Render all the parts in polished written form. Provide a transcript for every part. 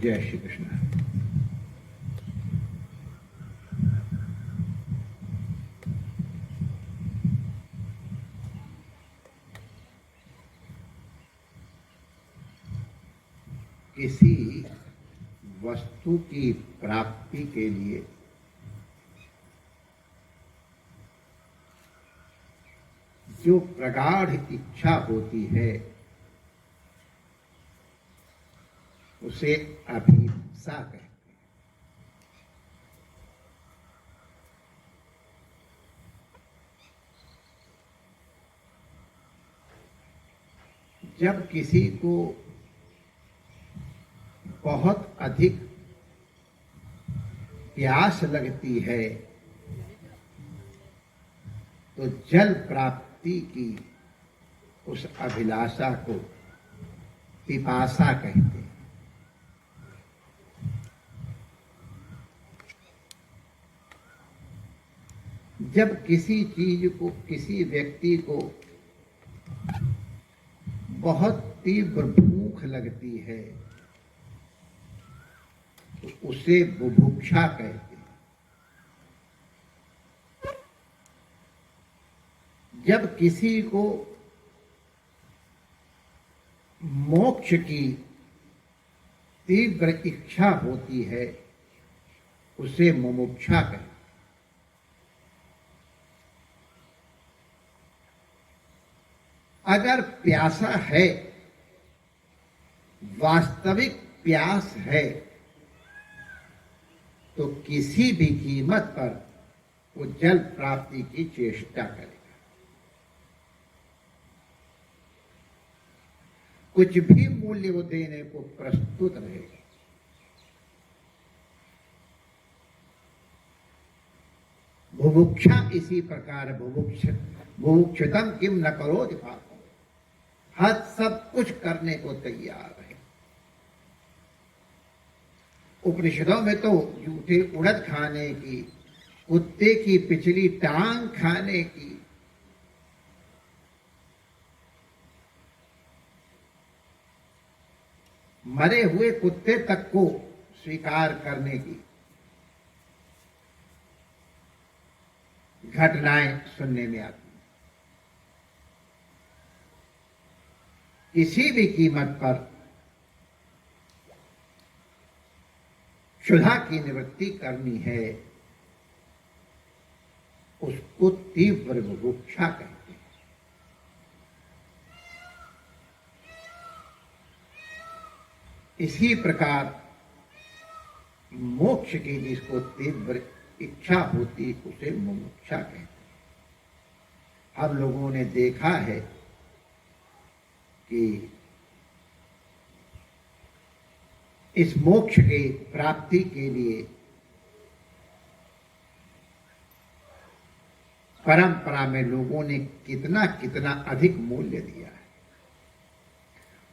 जय श्री कृष्ण। किसी वस्तु की प्राप्ति के लिए जो प्रगाढ़ इच्छा होती है उसे अभिलाषा कहते हैं। जब किसी को बहुत अधिक प्यास लगती है तो जल प्राप्ति की उस अभिलाषा को पिपासा कहते हैं। जब किसी चीज को, किसी व्यक्ति को बहुत तीव्र भूख लगती है तो उसे बुभुक्षा कहते हैं। जब किसी को मोक्ष की तीव्र इच्छा होती है उसे मुमुक्षा कहते हैं। अगर प्यासा है, वास्तविक प्यास है, तो किसी भी कीमत पर वो जल प्राप्ति की चेष्टा करेगा। कुछ भी मूल्य वो देने को प्रस्तुत रहेगा। बुभुक्षा इसी प्रकार बुभुक्षतम किम न करोति पापम, हद सब कुछ करने को तैयार है। उपनिषदों में तो जूठे उड़द खाने की, कुत्ते की पिछली टांग खाने की, मरे हुए कुत्ते तक को स्वीकार करने की घटनाएं सुनने में आती। किसी भी कीमत पर क्षुधा की निवृत्ति करनी है उसको तीव्र बुभुक्षा कहते हैं। इसी प्रकार मोक्ष की जिसको तीव्र इच्छा होती उसे मुमुक्षा कहते हैं। हम लोगों ने देखा है कि इस मोक्ष के प्राप्ति के लिए परंपरा में लोगों ने कितना कितना अधिक मूल्य दिया है,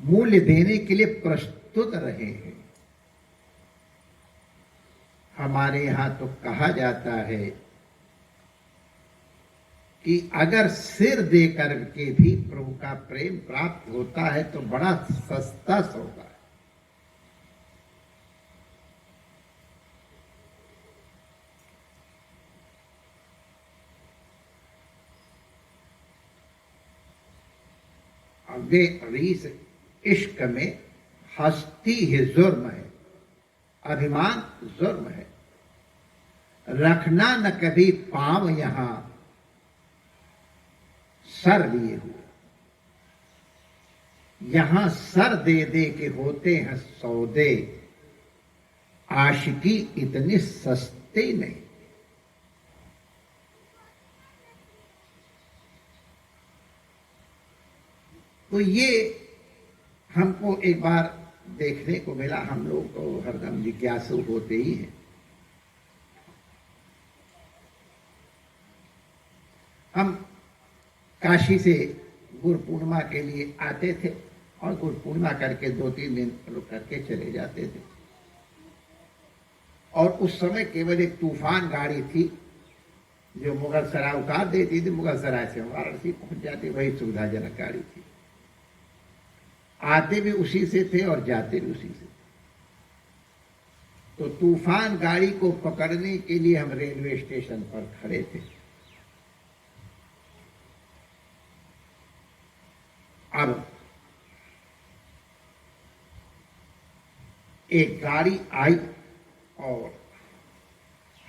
मूल्य देने के लिए प्रस्तुत रहे हैं। हमारे यहां तो कहा जाता है कि अगर सिर दे करके भी प्रभु का प्रेम प्राप्त होता है तो बड़ा सस्ता सौदा है। वे रीस इश्क में हस्ती ही जुर्म है, अभिमान जुर्म है। रखना न कभी पांव यहां सर लिए हुए, यहां सर दे दे के होते हैं सौदे, आशिकी इतनी सस्ती नहीं। तो ये हमको एक बार देखने को मिला। हम लोग तो हरदम जिज्ञासु होते ही हैं। हम काशी से गुरु पूर्णिमा के लिए आते थे और गुरु पूर्णिमा करके 2-3 दिन रुक करके चले जाते थे। और उस समय केवल एक तूफान गाड़ी थी जो मुगल सराय उतार देती थी, मुगल सराय से वाराणसी पहुंच जाती, वही सुविधाजनक गाड़ी थी। आते भी उसी से थे और जाते भी उसी से। तो तूफान गाड़ी को पकड़ने के लिए हम रेलवे स्टेशन पर खड़े थे। अब एक गाड़ी आई और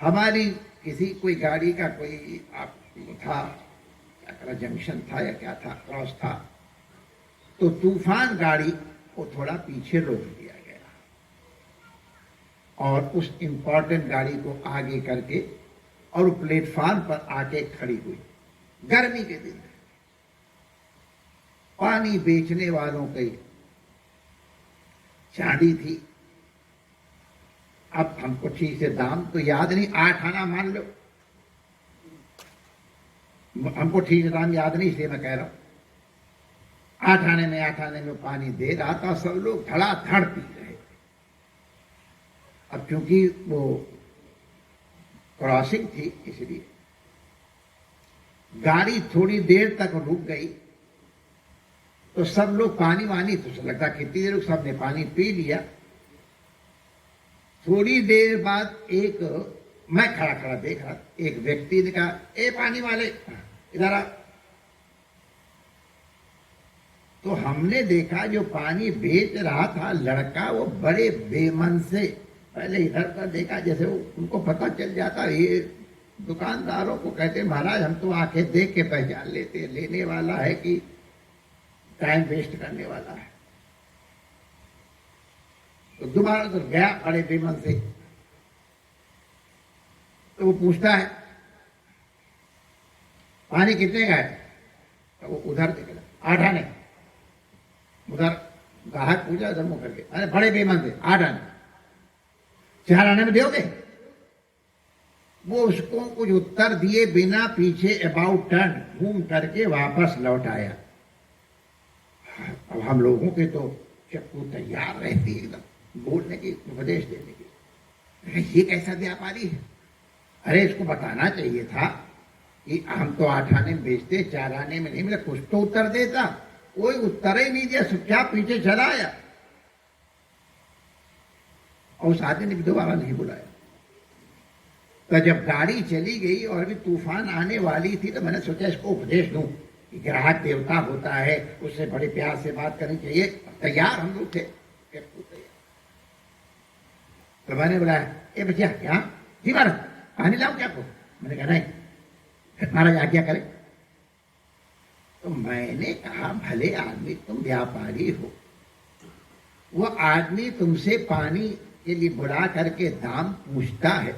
हमारी किसी कोई गाड़ी का कोई आप था, क्या करा, जंक्शन था या क्या था, क्रॉस था, तो तूफान गाड़ी को थोड़ा पीछे रोक दिया गया और उस इंपॉर्टेंट गाड़ी को आगे करके और प्लेटफार्म पर आके खड़ी हुई। गर्मी के दिन पानी बेचने वालों की चांदी थी। अब हमको ठीक से दाम तो याद नहीं, 8 आना मान लो, हमको ठीक से दाम याद नहीं, इसलिए मैं कह रहा हूं 8 आने में पानी दे रहा था। सब लोग धड़ाधड़ पी रहे थे। अब क्योंकि वो क्रॉसिंग थी इसलिए गाड़ी थोड़ी देर तक रुक गई तो सब लोग पानी वानी, तो लगता कितनी देर सबने पानी पी लिया। थोड़ी देर बाद एक, मैं खड़ा खड़ा देख रहा, एक व्यक्ति ने कहा, ए पानी वाले इधर आ। तो हमने देखा जो पानी बेच रहा था लड़का, वो बड़े बेमन से पहले इधर का देखा, जैसे वो उनको पता चल जाता। ये दुकानदारों को कहते, महाराज हम तो आंखें देख के पहचान लेते, लेने वाला है कि टाइम वेस्ट करने वाला है। तो दोबारा तो गया बड़े बेमन से, तो वो पूछता है पानी कितने का है? तो वो उधर देख रहा, 8 आने। उधर ग्राहक पूछा उधर मुंह करके, अरे बड़े बेमन से, 8 आने, 4 आने में दोगे? वो उसको कुछ उत्तर दिए बिना पीछे अबाउट टर्न घूम करके वापस लौट आया। अब हम लोगों के तो चक्कू तैयार रहती है एकदम बोलने की, उपदेश देने की, ये कैसा व्यापारी है? अरे इसको बताना चाहिए था कि हम तो 8 आने में बेचते, 4 आने में नहीं मिला, कुछ तो उत्तर देता। कोई उत्तर ही नहीं दिया, क्या पीछे चला आया और उस आदमी ने भी दोबारा नहीं बुलाया। तो जब गाड़ी चली गई और अभी तूफान आने वाली थी तो मैंने सोचा इसको उपदेश दूं कि ग्राहक देवता होता है, उससे बड़े प्यार से बात करनी चाहिए। तैयार हम लोग थे, तो मैंने बोला, ए बच्चा क्या जी महाराज पानी लाओ क्या को? मैंने कहा नहीं महाराज आज्ञा करें। तो मैंने कहा, भले आदमी तुम व्यापारी हो, वो आदमी तुमसे पानी के लिए बुला करके दाम पूछता है,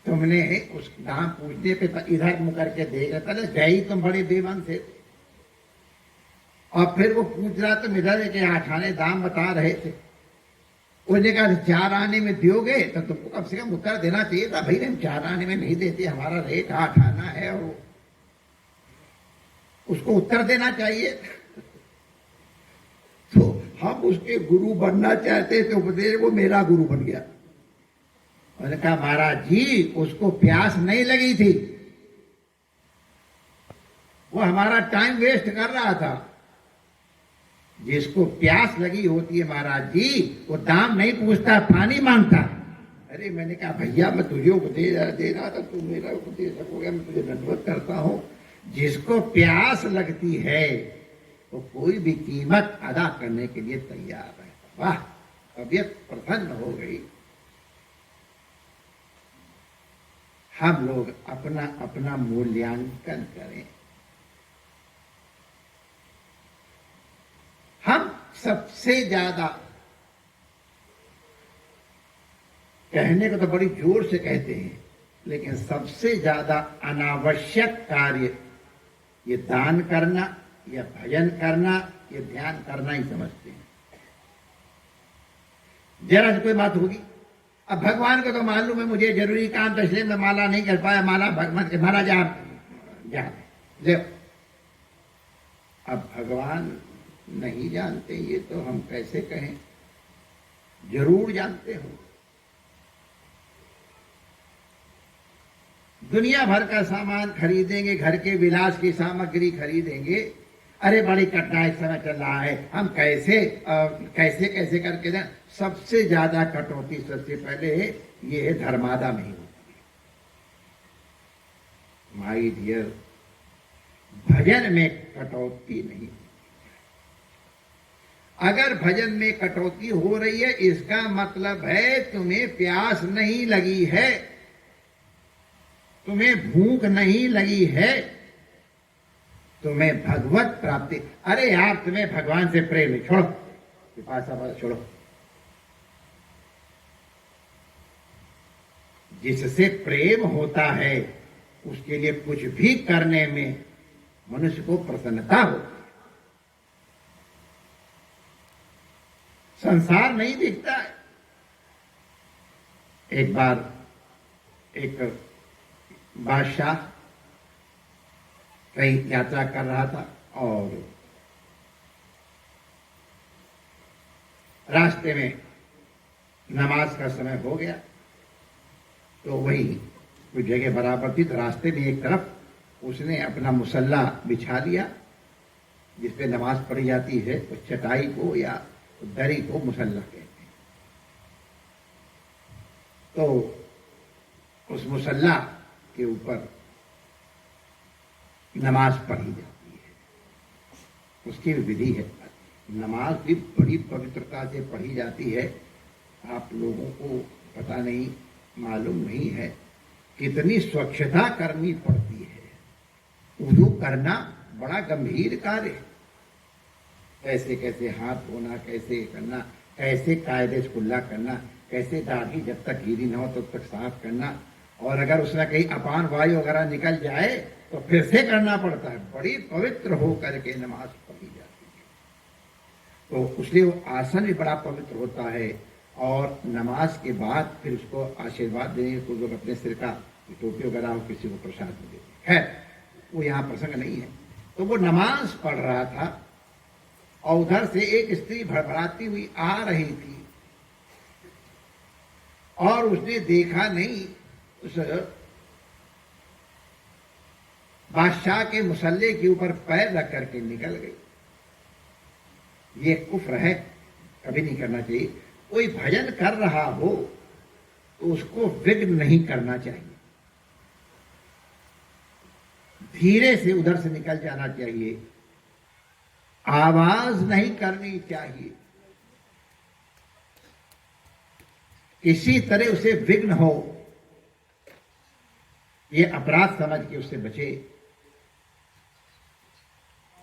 तुमने उस दाम पूछने पे इधर मुंह करके देगा, पहले गई तुम बड़े बेमन से। और फिर वो पूछ रहा, तुम इधर के 8 आने दाम बता रहे थे, उसने कहा 4 आने में दोगे? तो तुमको कम से कम उत्तर देना चाहिए था, भाई हम 4 आने में नहीं देते, हमारा रेट 8 आना है, और उसको उत्तर देना चाहिए। तो हम उसके गुरु बनना चाहते थे, उपदेश वो मेरा गुरु बन गया। मैंने कहा, महाराज जी उसको प्यास नहीं लगी थी, वो हमारा टाइम वेस्ट कर रहा था। जिसको प्यास लगी होती है महाराज जी, वो दाम नहीं पूछता, पानी मांगता। अरे मैंने कहा, भैया मैं तुझे उपदेश दे रहा था, तू मेरा उपदेश हो गया, मैं तुझे दंडवत करता हूं। जिसको प्यास लगती है वो कोई भी कीमत अदा करने के लिए तैयार है। वाह, तबीयत प्रसन्न हो गई। हम लोग अपना अपना मूल्यांकन करें। हम सबसे ज्यादा, कहने को तो बड़ी जोर से कहते हैं, लेकिन सबसे ज्यादा अनावश्यक कार्य ये दान करना, या भजन करना, ये ध्यान करना ही समझते हैं। जरा से कोई बात होगी, अब भगवान को तो मालूम है मुझे जरूरी काम था इसलिए मैं माला नहीं कर पाया, माला भगवान के महाराज आप जा ले। अब भगवान नहीं जानते ये तो हम कैसे कहें, जरूर जानते हो। दुनिया भर का सामान खरीदेंगे, घर के विलास की सामग्री खरीदेंगे, अरे बड़ी कठिनाई समय चल रहा है, हम कैसे कैसे कैसे करके जाए। सबसे ज्यादा कटौती सबसे पहले ये है धर्मादा में ही होती है। माय डियर, भजन में कटौती नहीं। अगर भजन में कटौती हो रही है, इसका मतलब है तुम्हें प्यास नहीं लगी है, तुम्हें भूख नहीं लगी है, तुम्हें भगवत प्राप्ति। अरे यार, तुम्हें भगवान से प्रेम है, छोड़ो पिपासा, छोड़ो। जिससे प्रेम होता है उसके लिए कुछ भी करने में मनुष्य को प्रसन्नता होती है। संसार नहीं दिखता है। एक बार एक बादशाह कहीं यात्रा कर रहा था और रास्ते में नमाज का समय हो गया, तो वही कुछ जगह बराबर थी, तो रास्ते में एक तरफ उसने अपना मुसल्ला बिछा लिया, जिसपे नमाज पढ़ी जाती है, उस चटाई को या दरी को मुसल्ला कहते हैं। तो उस मुसल्ला के ऊपर नमाज पढ़ी जाती है, उसकी भी विधि है। नमाज भी बड़ी पवित्रता से पढ़ी जाती है। आप लोगों को पता नहीं, मालूम नहीं है कितनी स्वच्छता करनी पड़ती है। वुज़ू करना बड़ा गंभीर कार्य है। कैसे कैसे हाथ धोना, कैसे करना, कैसे कायदे से कुल्ला करना, कैसे दाढ़ी जब तक गीली ना हो तब तक साफ करना, और अगर उसमें कहीं अपान वायु वगैरह निकल जाए तो फिर से करना पड़ता है। बड़ी पवित्र हो करके नमाज पढ़ी जाती है। तो इसलिए वो आसन भी बड़ा पवित्र होता है, और नमाज के बाद फिर उसको आशीर्वाद देने को लोग अपने सिर का टोपी वगैरह हो किसी को प्रसाद देते हैं। खैर, वो यहाँ प्रसंग नहीं है। तो वो नमाज पढ़ रहा था और उधर से एक स्त्री भड़बड़ाती हुई आ रही थी, और उसने देखा नहीं, उस बादशाह के मुसल्ले के ऊपर पैर रख करके निकल गई। ये कुफ्र है, कभी नहीं करना चाहिए। कोई भजन कर रहा हो तो उसको विघ्न नहीं करना चाहिए, धीरे से उधर से निकल जाना चाहिए, आवाज नहीं करनी चाहिए, किसी तरह उसे विघ्न हो, ये अपराध समझ के उससे बचे।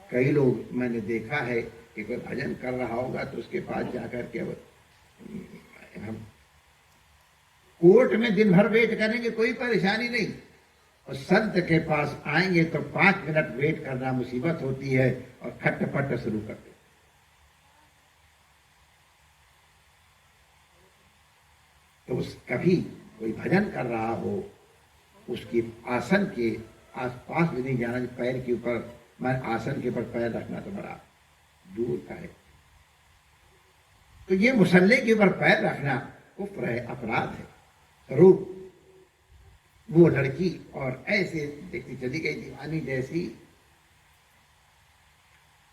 कई लोग मैंने देखा है कि कोई भजन कर रहा होगा तो उसके पास जाकर के हम कोर्ट में दिन भर वेट करेंगे, कोई परेशानी नहीं, और संत के पास आएंगे तो 5 मिनट वेट करना मुसीबत होती है, और खटपट शुरू कर देते। तो कभी कोई भजन कर रहा हो, उसकी आसन के आसपास भी नहीं जाना। पैर के ऊपर, मैं आसन के ऊपर पैर रखना तो बड़ा दूर का है। तो ये मुसल्ले के ऊपर पैर रखना कुफ्र है, अपराध है। स्वरूप वो लड़की और ऐसे देखती चली गई दीवानी जैसी,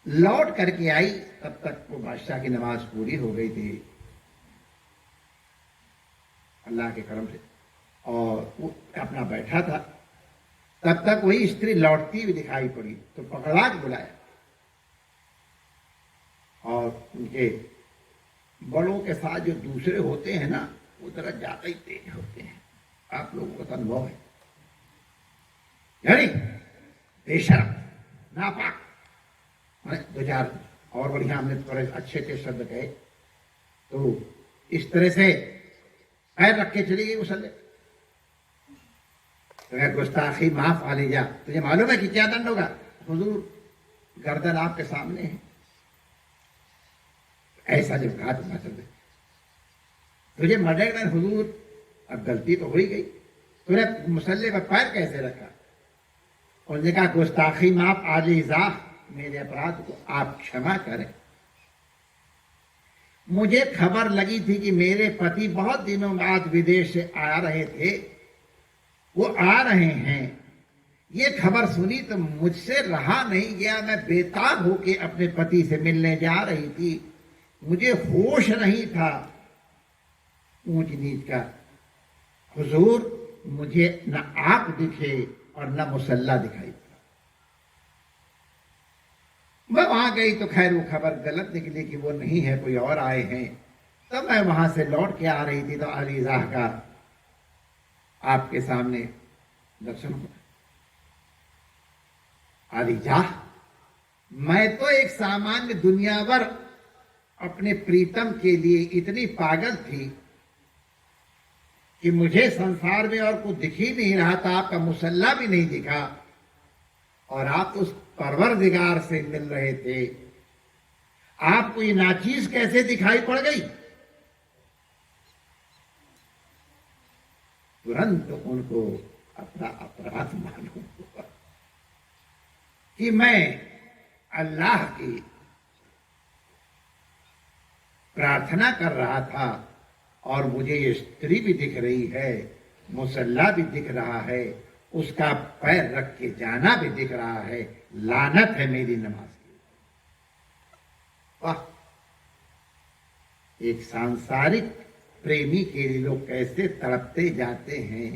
लौट करके आई, तब तक वो बादशाह की नमाज पूरी हो गई थी अल्लाह के करम से, और वो अपना बैठा था। तब तक वही स्त्री लौटती हुई दिखाई पड़ी, तो पकड़ा के बुलाया, और उनके बड़ों के साथ जो दूसरे होते हैं ना, वो जरा ज्यादा ही तेज होते हैं। आप लोगों को तो अनुभव है। यानी बेशर्म, नापाक, 2-4 और बढ़िया हमने थोड़े अच्छे के शब्द कहे। तो इस तरह से पैर रख के चली गई मुसल्ले। तो गुस्ताखी माफ आ लीजा, तुझे मालूम है कि क्या दंड होगा? हुजूर गर्दन आपके सामने है। ऐसा जब कहा तो चल दे, तुझे मरेगा हुजूर, अब गलती तो हो ही गई, तूने मुसल्ले पर पैर कैसे रखा? उन्होंने कहा गुस्ताखी माफ आलीजा, मेरे अपराध को आप क्षमा करें। मुझे खबर लगी थी कि मेरे पति बहुत दिनों बाद विदेश से आ रहे थे, वो आ रहे हैं, ये खबर सुनी तो मुझसे रहा नहीं गया। मैं बेताब होके अपने पति से मिलने जा रही थी। मुझे होश नहीं था ऊंच नीच का। हुजूर, मुझे न आप दिखे और न मुसल्ला दिखाई पड़ा। मैं वहां गई तो खैर वो खबर गलत निकली कि वो नहीं है, कोई और आए हैं। तब मैं वहां से लौट के आ रही थी तो अलीजाह का आपके सामने दर्शन हुआ। अलीजाह, मैं तो एक सामान्य दुनियावर अपने प्रीतम के लिए इतनी पागल थी कि मुझे संसार में और कुछ दिख ही नहीं रहा था। आपका मुसल्ला भी नहीं दिखा और आप उस परवरदिगार से मिल रहे थे। आपको ये नाचीज कैसे दिखाई पड़ गई? तुरंत उनको अपना अपराध मालूम हुआ कि मैं अल्लाह की प्रार्थना कर रहा था और मुझे ये स्त्री भी दिख रही है, मुसल्ला भी दिख रहा है, उसका पैर रख के जाना भी दिख रहा है। लानत है मेरी नमाज की। वाह, एक सांसारिक प्रेमी के लिए लोग कैसे तड़पते जाते हैं,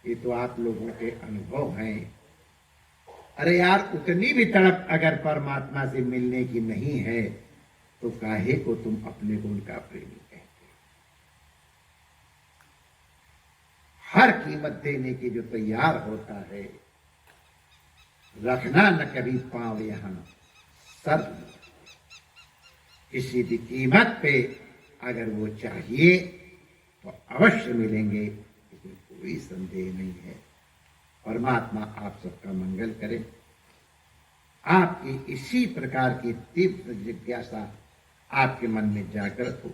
ये तो आप लोगों के अनुभव हैं। अरे यार, उतनी भी तड़प अगर परमात्मा से मिलने की नहीं है तो काहे को तुम अपने को उनका प्रेमी कहते? हर कीमत देने की जो तैयार होता है, रखना न कभी पांव यहां सर। किसी भी कीमत पे अगर वो चाहिए तो अवश्य मिलेंगे, इसमें कोई संदेह नहीं है। परमात्मा आप सबका मंगल करे। आपकी इसी प्रकार की तीव्र जिज्ञासा आपके मन में जागृत हो,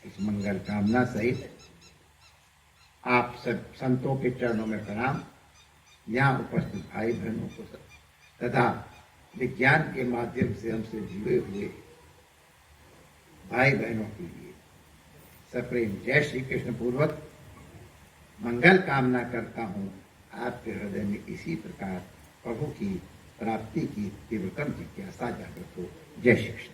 इस मंगल कामना सहित आप सब संतों के चरणों में प्रणाम। यहाँ उपस्थित भाई बहनों को सब तथा विज्ञान के माध्यम से हमसे जुड़े हुए भाई बहनों के लिए सप्रेम जय श्री कृष्ण पूर्वक मंगल कामना करता हूँ। आपके हृदय में इसी प्रकार प्रभु की प्राप्ति की तीव्रतम जिज्ञासा जागृत हो। जय श्री कृष्ण।